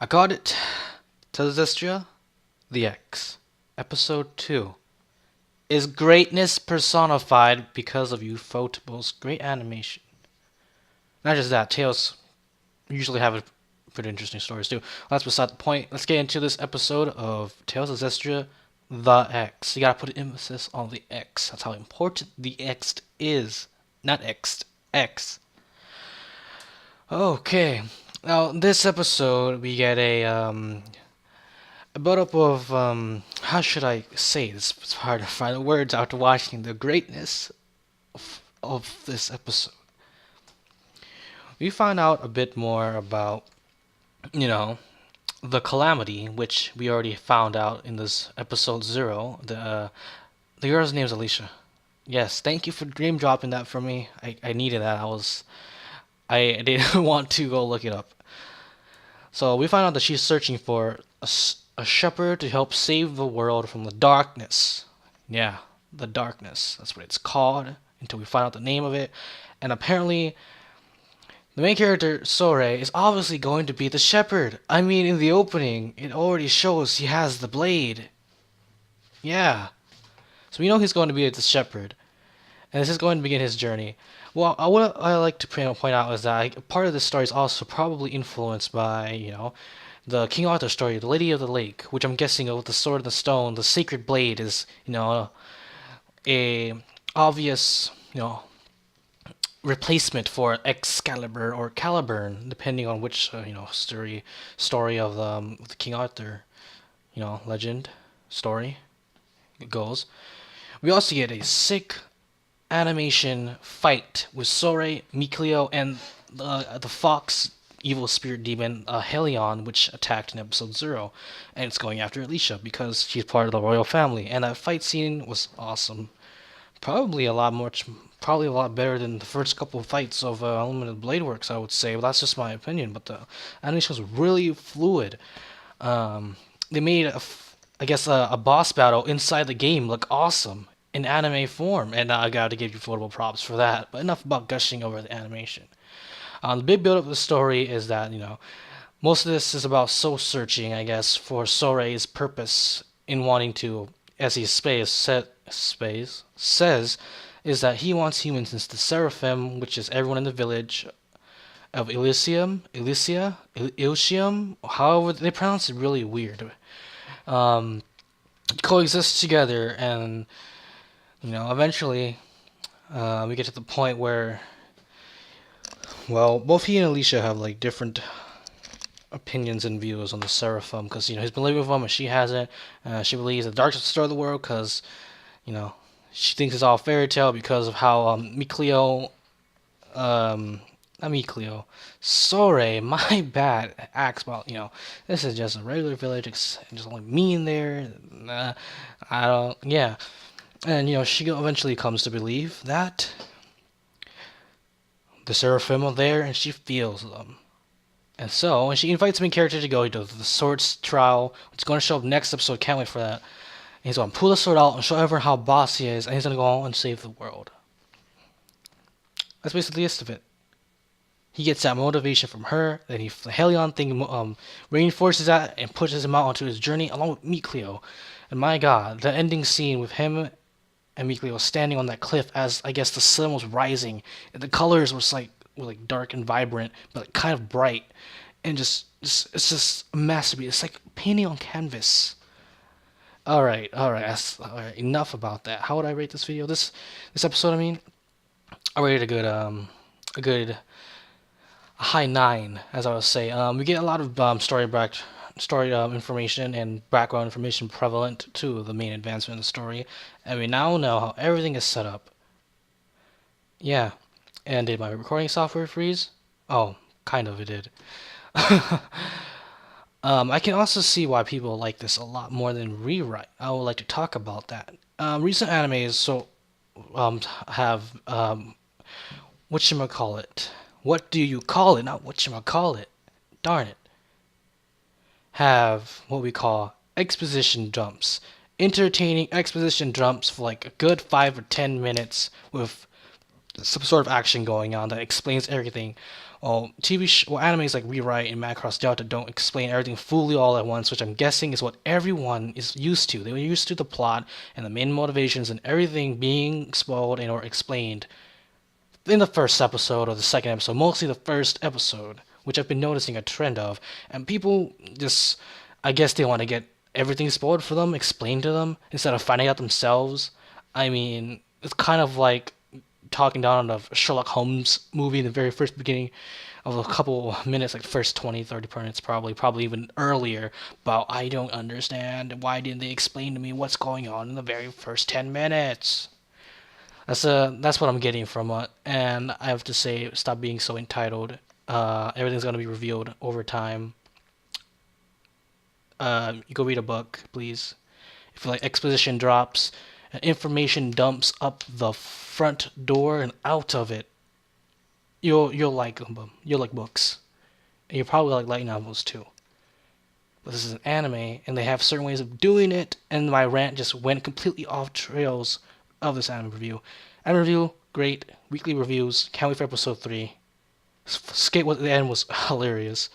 I got it. To Zestria, the X. Episode 2. Is greatness personified because of Ufotable's great animation? Not just that, Tales usually have pretty interesting stories too. That's beside the point. Let's get into this episode of Tales of Zestria, the X. You gotta put an emphasis on the X. That's how important the X is. Not X, X. Okay. Now, this episode, we get a build up of how should I say this? It's hard to find the words after watching the greatness of this episode. We find out a bit more about, you know, the calamity, which we already found out in this episode 0. The girl's name is Alicia. Yes, thank you for name dropping that for me. I needed that. I didn't want to go look it up. So we find out that she's searching for a shepherd to help save the world from the darkness. Yeah, the darkness. That's what it's called until we find out the name of it. And apparently, the main character, Sore, is obviously going to be the shepherd. I mean, in the opening, it already shows he has the blade. Yeah. So we know he's going to be the shepherd. And this is going to begin his journey. Well, what I like to point out is that part of this story is also probably influenced by, the King Arthur story, the Lady of the Lake, which I'm guessing with the sword and the stone, the sacred blade is, a obvious, replacement for Excalibur or Caliburn, depending on which, story of the King Arthur, legend story it goes. We also get a sick animation fight with Sore, Mikleo, and the fox evil spirit demon Helion, which attacked in episode 0, and it's going after Alicia because she's part of the royal family. And that fight scene was awesome. Probably a lot better than the first couple of fights of Unlimited Blade Works, I would say. But that's just my opinion. But the animation was really fluid. They made a boss battle inside the game look awesome in anime form, and I got to give you footable props for that. But enough about gushing over the animation. The big build up of the story is that most of this is about soul searching, I guess, for Sore's purpose in wanting to, as he says, is that he wants humans into the Seraphim, which is everyone in the village of Elysium, however they pronounce it really weird. Coexist together, and eventually we get to the point where, well, both he and Alicia have like different opinions and views on the Seraphim because he's been living with them and she hasn't. She believes the darkness will destroy the world because she thinks it's all fairy tale because of how Mikleo, not Mikleo, Sore, my bad, acts about this is just a regular village, it's just only me in there. I don't, yeah. And she eventually comes to believe that the Seraphim are there, and she feels them. And so, and she invites the main character to go to the swords trial. It's going to show up next episode. Can't wait for that. And he's going to pull the sword out and show everyone how boss he is, and he's going to go on and save the world. That's basically the gist of it. He gets that motivation from her. Then the Helion thing reinforces that and pushes him out onto his journey along with Mikleo. And my God, the ending scene with him and Mikleo standing on that cliff as I guess the sun was rising, and the colors were like dark and vibrant, but like kind of bright, and it's just a masterpiece. It's like painting on canvas. All right, all right. Enough about that. How would I rate this video? This episode, I mean, I rated a good a high 9, as I would say. We get a lot of story information and background information prevalent to the main advancement in the story, and we now know how everything is set up. Yeah, and did my recording software freeze? Oh, kind of it did. I can also see why people like this a lot more than Rewrite. I would like to talk about that. Recent animes have whatchamacallit. What do you call it? Not whatchamacallit. Darn it. Have what we call exposition dumps. Entertaining exposition dumps for like a good 5 or 10 minutes with some sort of action going on that explains everything. Animes like Rewrite and Macross Delta don't explain everything fully all at once, which I'm guessing is what everyone is used to. They were used to the plot and the main motivations and everything being spoiled and or explained in the first episode or the second episode, mostly the first episode, which I've been noticing a trend of. And people just, I guess they want to get everything spoiled for them, explained to them, instead of finding out themselves. I mean, it's kind of like talking down on the Sherlock Holmes movie in the very first beginning of a couple minutes, like first 20, 30 minutes, probably even earlier, but I don't understand. Why didn't they explain to me what's going on in the very first 10 minutes? That's what I'm getting from it, and I have to say, stop being so entitled. Everything's gonna be revealed over time. You go read a book, please. If like exposition drops, and information dumps up the front door and out of it, you'll like them. You'll like books, and you'll probably like light novels too. But this is an anime, and they have certain ways of doing it, and my rant just went completely off trails of this anime review. Anime review, great. Weekly reviews. Can't wait for episode 3. Skate at the end was hilarious.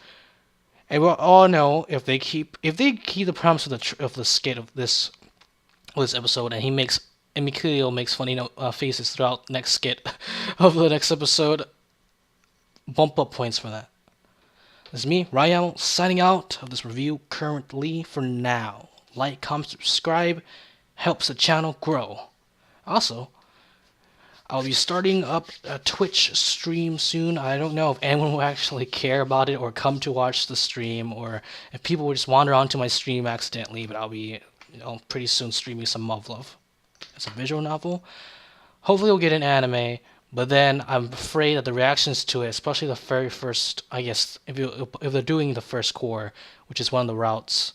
And we all know if they keep the promise of the skit of this episode, and Mikio makes funny faces throughout the next skit of the next episode, bump up points for that. This is me, Ryan, signing out of this review currently for now. Like, comment, subscribe, helps the channel grow. Also, I'll be starting up a Twitch stream soon. I don't know if anyone will actually care about it or come to watch the stream, or if people will just wander onto my stream accidentally, but I'll be pretty soon streaming some Muv-Luv. It's a visual novel. Hopefully we'll get an anime, but then I'm afraid that the reactions to it, especially the very first, I guess, if they're doing the first core, which is one of the routes,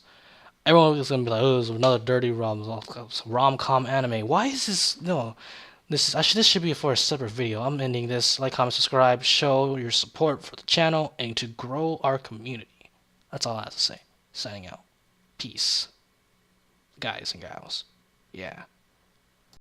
everyone is gonna be like, "Oh, it's another dirty rom-com anime." Why is this? No, this should be for a separate video. I'm ending this. Like, comment, subscribe, show your support for the channel, and to grow our community. That's all I have to say. Signing out. Peace, guys and gals. Yeah.